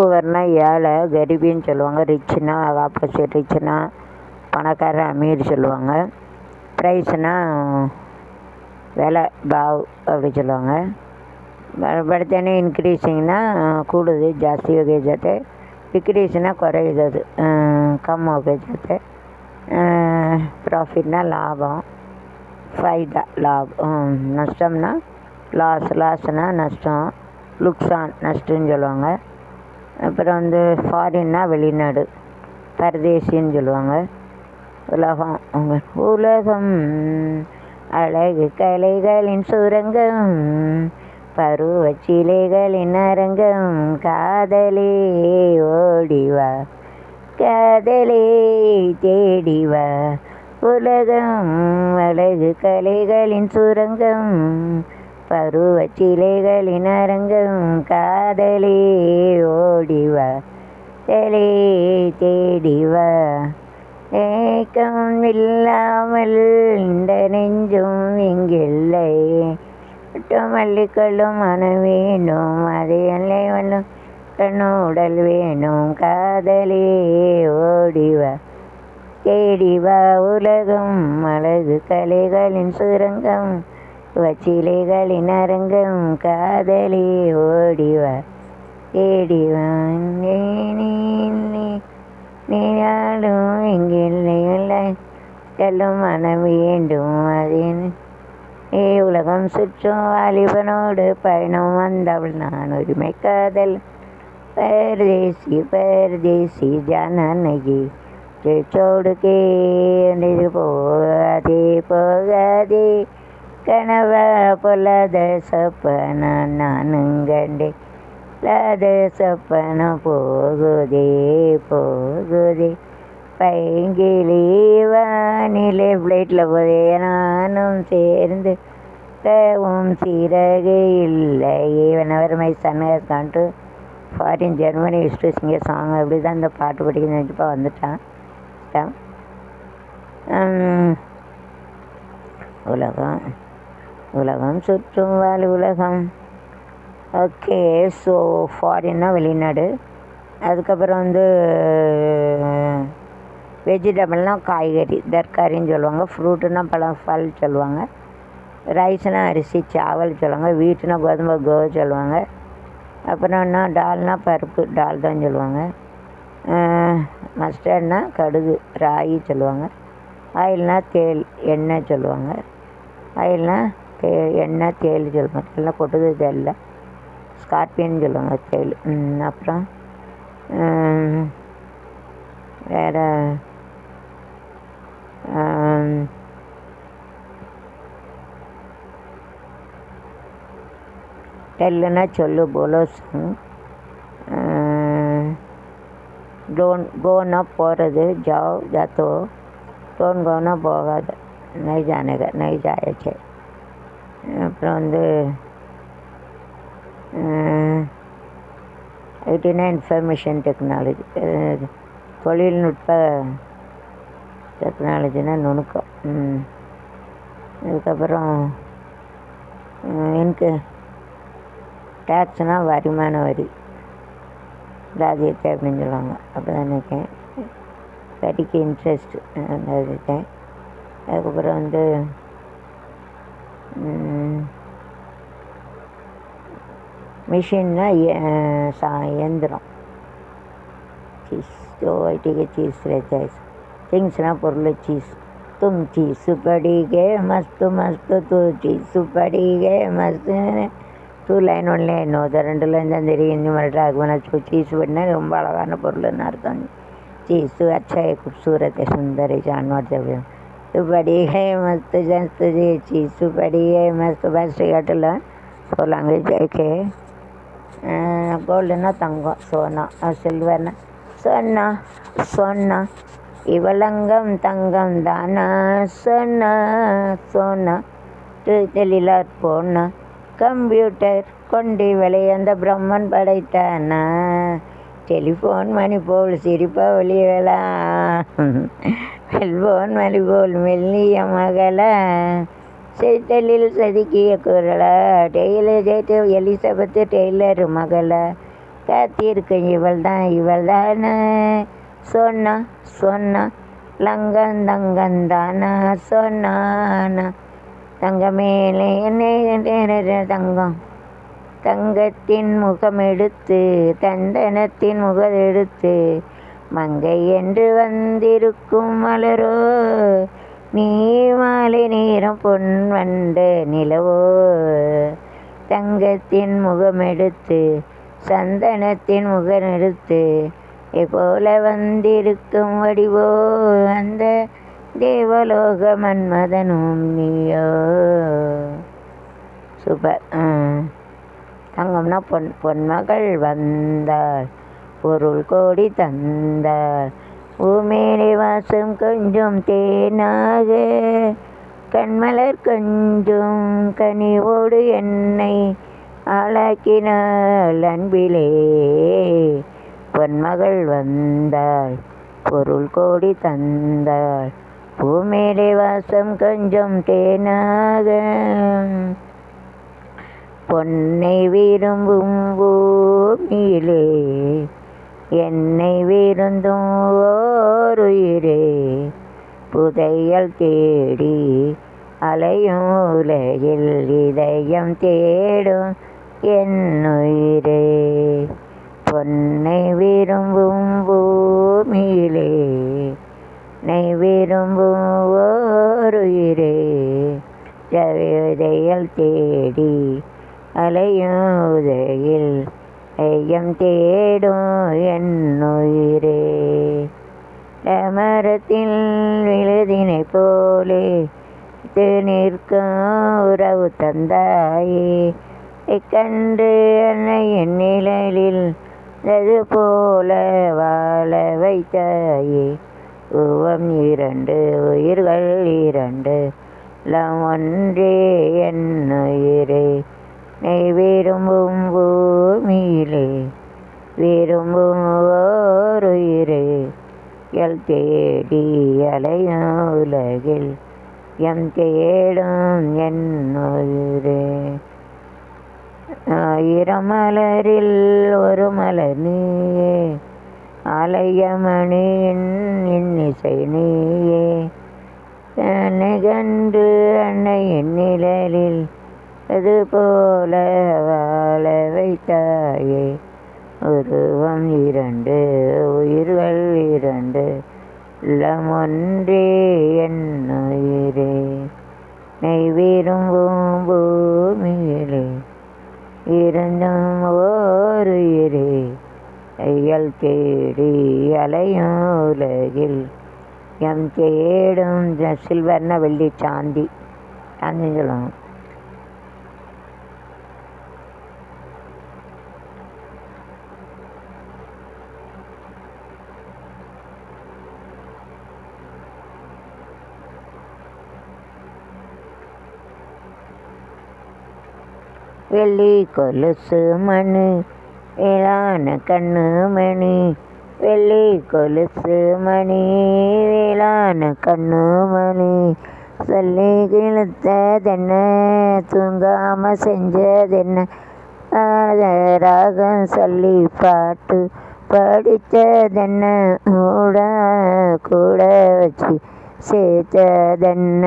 பூவர்னா ஏழை கரிபின்னு சொல்லுவாங்க. ரிச்சுனா ஆப்போசிட், ரிச்சுனா பணக்காரன் அமீர் சொல்லுவாங்க. ப்ரைஸ்னா விலை பாவ் அப்படி சொல்லுவாங்க. படுத்தோடனே இன்க்ரீஸிங்னா கூடுது ಜಾಸ್ತಿ ಹೋಗಿ ಜೊತೆ, டிக்ரீஸ்னா குறையுது அது கம் ಹೋಗಿ ಜೊತೆ. ப்ராஃபிட்னா லாபம், ஃபைதா லாபம். நஷ்டம்னா லாஸ்னா நஷ்டம், லுக்ஸான் நஷ்டம்னு சொல்லுவாங்க. அப்புறம் ஃபாரின்னா வெளிநாடு, பரதேசின்னு சொல்லுவாங்க. உலகம் அழகு கலைகளின் சுரங்கம், பருவச்சிலைகளின் அரங்கம், காதலே ஓடிவா காதலே தேடிவா. உலகம் அழகு கலைகளின் சுரங்கம், பருவச்சிலைகளின் அரங்கம், காதலே ஓடிவா காதலே தேடிவா. ஏக்கம் இல்லாமல் இந்த நெஞ்சும் இங்கில்லை, மல்லிக்கல்லும் மனம் வேணும், அது எல்லை வல்லும் கண்ணுடல் வேணும், காதலே ஓடிவா தேடிவா. உலகம் அழகு கலைகளின் சுரங்கம், வச்சிலைகளின் அரங்கம், காதலே ஓடிவா தேடிவா. நீயாலும் இங்கில்லை செல்லும் மனம் வேண்டும், அதேன் உலகம் சுற்றும் வாலிபனோடு பயணம் வந்தவள் நான், உரிமை காதல் பரதேசி பரதேசி ஜானகி சோடு கேண்டது போகாதே போகாதே, கனவா பொல்லாத சப்பன நானுங்கண்டே, லாத சப்பன போகுதே போகுதே. பைங்கிலி வானிலை ஃப்ளைட்டில் போதே நானும் சேர்ந்து கவும் சிறகு இல்லை. whenever my son has gone to foreign Germany used to sing a song. அப்படி தான் இந்த பாட்டு படிக்க நினச்சிப்பா வந்துட்டான். உலகம் உலகம் சுற்றும் வாழ் உலகம். ஓகே, ஸோ ஃபாரின்னா வெளிநாடு. அதுக்கப்புறம் வெஜிடபிள்னால் காய்கறி, தர்காரின்னு சொல்லுவாங்க. ஃப்ரூட்டுன்னா பழம், ஃபல் சொல்லுவாங்க. ரைஸ்னால் அரிசி, சாவல் சொல்லுவாங்க. வீட்டுனா கோதுமை, சொல்லுவாங்க. அப்புறம்னா டால்னா பருப்பு, டால் தான் சொல்லுவாங்க. மஸ்டர்ட்னா கடுகு, ராகி சொல்லுவாங்க. ஆயில்னா தேல், எண்ணெய் சொல்லுவாங்க. ஆயில்னா எண்ணெய், தேல் சொல்லுவாங்க. எல்லாம் கொட்டுது தேலில், ஸ்கார்பியன் சொல்லுவாங்க தேல். அப்புறம் வேறு டெல்லுன்னா சொல்லு, போலோசங். டோன் கோனா போகிறது, ஜாவ் ஜாத்தோ. டோன் கோனா போகாது, நை ஜானேகா, நை ஜாயச்சே. அப்புறம் ஐடினா இன்ஃபர்மேஷன் டெக்னாலஜி, தொழில்நுட்ப டெக்னாலஜினா நுணுக்கம். அதுக்கப்புறம் எனக்கு டேக்ஸ்னால் வருமான வரி, ராஜ்யத்தை அப்படின்னு சொல்லுவாங்க. அப்போ தான் நினைக்கேன். வரிக்கு இன்ட்ரெஸ்ட் இருக்கேன். அதுக்கப்புறம் மிஷின்னா இயந்திரம். சீஸ், ஐடிக்கு சீஸ் ரெச்சாய்ஸ். திங்ஸ்னால் பொருள், சீஸ். தும் சீஸ் படிகே மஸ்து மஸ்து, தூ சீஸ் படிகே மஸ்து. 2 லைன் 1 லைன், 2 லைன் தான் தெரியும். இந்த மாதிரி ஆகுவேன். சீஸ் படினா ரொம்ப அழகான பொருள்னு அர்த்தம். சீஸ் அச்சா खूबसूरत है, सुंदर है, जानवर जब तो बड़ी है मस्त जस्त जी, चीज़ बड़ी है मस्त. பஸ் டிக்கெட்டில் ஸோ லாங்குவேஜ். ஓகே. கோல்டுனா தங்கம், சோனா. சில்வர்னா சொன்னா சொன்னா. இவளங்கம் தங்கம் தானா, சொன்னா சோனா. தெளிலார் போனா. கம்ப்யூட்டர் கொண்டு விளையாந்த பிரம்மன் படைத்தானா. டெலிஃபோன் மணி போல் சிரிப்பா ஒளியலாம், செல்போன் மணி போல் மெல்லிய மகளா, செய்தலில் செதுக்கிய குரலா, எலிசபெத்து டெய்லர் மகளா, காத்திருக்க இவள் தானே சொன்னா சொன்னா லங்கந்தங்கந்தானா சொன்னானா தங்கமேலே என்ன தங்கம் தங்கத்தின் முகமெடுத்து தந்தனத்தின் முகமெடுத்து மங்கை என்று வந்திருக்கும் மலரோ நீ மாலை நேரம் பொன் வந்த நிலவோ தங்கத்தின் முகமெடுத்து சந்தனத்தின் முகமெடுத்து எப்போல வந்திருக்கும் வடிவோ அந்த தேவலோக மன்மதனும் நீயோ. சூப்பர். தங்கம்னா பொன்மகள் வந்தாள் பொருள் கோடி தந்தாள் பூமேலை வாசம் கொஞ்சம் தேனாக கண்மலர் கொஞ்சம் கனிவோடு என்னை ஆளாக்கினாள் அன்பிலே. பொன்மகள் வந்தாள் பொருள் கோடி தந்தாள் பூமேலை வாசம் கொஞ்சம் தேனாக பொன்னை விரும்பும் பூமியிலே என்னை விருந்தும் ஓருயிரே புதையல் தேடி அலையும் உலகில் இதயம் தேடும் என்னுயிரே பொன்னை விரும்பும் பூமியிலே நை விரும்பும் ஓருயிரே விதையல் தேடி அலையும் உதயில் ஐயம் தேடும் என்னுயிரே. மரத்தில் விழுதினை போலே நிற்கும் உறவு தந்தாயே கண்டு அன்னையின் நிழலில் அது போல வாழ வைத்தாயே. உவம் இரண்டு உயிர்கள் இரண்டு ஒன்றே என்னுயிரே நீ விரும்பும் பூமியிலே விரும்பும் ஓருயிரே எல் தேடி அலையும் உலகில் எம் தேடும் என்னுயிரே. ஆயிரம் மலரில் ஒரு மலர் நீயே ஆலயமணியின் இன்னிசை நீயே என்னை கண்டு அன்னையின் நிழலில் அது போல வாழ வைத்தாயே. உருவம் இரண்டு உயிர்கள் இரண்டு ஒன்றே என்னுயிரே நீ விரும்பும் பூமியிலே இருந்தும் ஓருயிரே ஐயல் தேடி அலையும் உலகில் எம் தேடும். சில்வர்னா வெள்ளி சாந்தி சாந்தின்னு சொல்லுவாங்க. வெள்ளி கொலுசு மணி வேளான கண்ணு மணி வெள்ளி கொலுசு மணி வேளான கண்ணு மணி சொல்லி கிழத்ததென்ன தூங்காம செஞ்சதென்ன ராகம் சொல்லி பாட்டு படித்ததென்ன கூட வச்சு சேர்த்ததென்ன.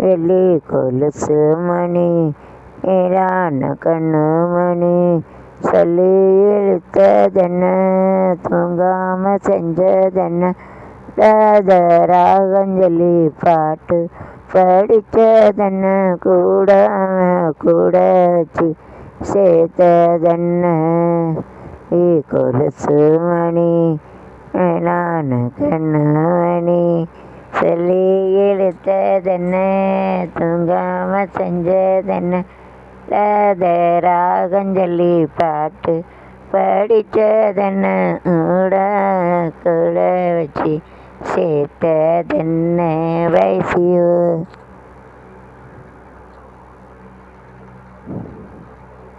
வெள்ளி கொலுசு மணி ஏரான கண்ணு மணி சொல்லி இழுத்ததென்ன தூங்காம செஞ்சதென்ன ராகஞ்சொல்லி பாட்டு படித்ததென்ன கூட வச்சு சேர்த்ததென்ன. கொலுசு மணி மேலான கண்ணு மணி சொல்லி இழுத்ததென்ன தூங்காம செஞ்சதென்ன ராகஞ்சொல்லி பாட்டு படித்ததென்ன கூட வச்சு சேர்த்ததென்ன. வயசியோ